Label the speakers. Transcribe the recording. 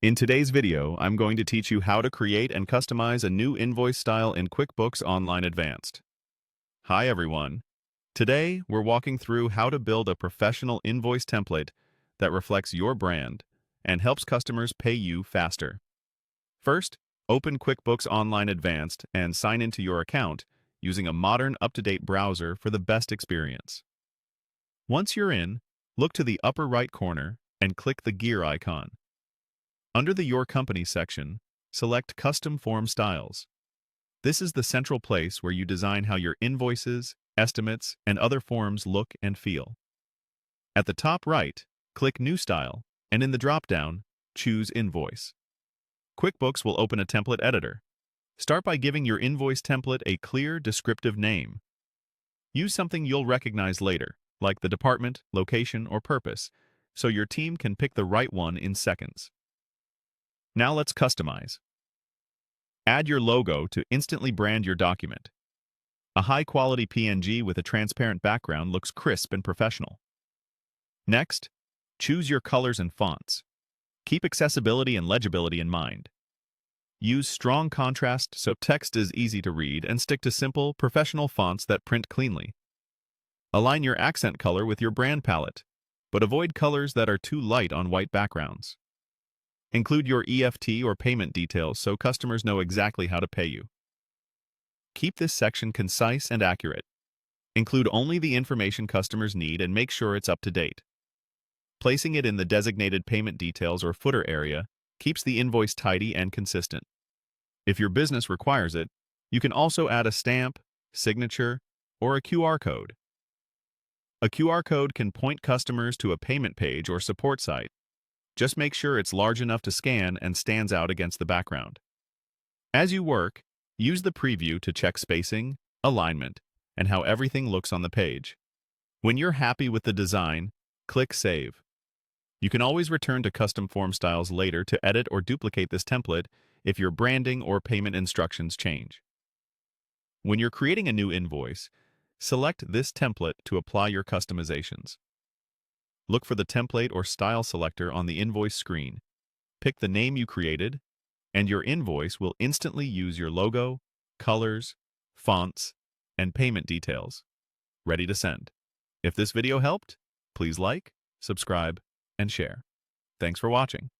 Speaker 1: In today's video, I'm going to teach you how to create and customize a new invoice style in QuickBooks Online Advanced. Hi everyone. Today, we're walking through how to build a professional invoice template that reflects your brand and helps customers pay you faster. First, open QuickBooks Online Advanced and sign into your account using a modern, up-to-date browser for the best experience. Once you're in, look to the upper right corner and click the gear icon. Under the Your Company section, select Custom Form Styles. This is the central place where you design how your invoices, estimates, and other forms look and feel. At the top right, click New Style, and in the drop-down, choose Invoice. QuickBooks will open a template editor. Start by giving your invoice template a clear, descriptive name. Use something you'll recognize later, like the department, location, or purpose, so your team can pick the right one in seconds. Now let's customize. Add your logo to instantly brand your document. A high-quality PNG with a transparent background looks crisp and professional. Next, choose your colors and fonts. Keep accessibility and legibility in mind. Use strong contrast so text is easy to read and stick to simple, professional fonts that print cleanly. Align your accent color with your brand palette, but avoid colors that are too light on white backgrounds. Include your EFT or payment details so customers know exactly how to pay you. Keep this section concise and accurate. Include only the information customers need and make sure it's up to date. Placing it in the designated payment details or footer area keeps the invoice tidy and consistent. If your business requires it, you can also add a stamp, signature, or a QR code. A QR code can point customers to a payment page or support site. Just make sure it's large enough to scan and stands out against the background. As you work, use the preview to check spacing, alignment, and how everything looks on the page. When you're happy with the design, click Save. You can always return to custom form styles later to edit or duplicate this template if your branding or payment instructions change. When you're creating a new invoice, select this template to apply your customizations. Look for the template or style selector on the invoice screen. Pick the name you created, and your invoice will instantly use your logo, colors, fonts, and payment details. Ready to send. If this video helped, please like, subscribe, and share. Thanks for watching.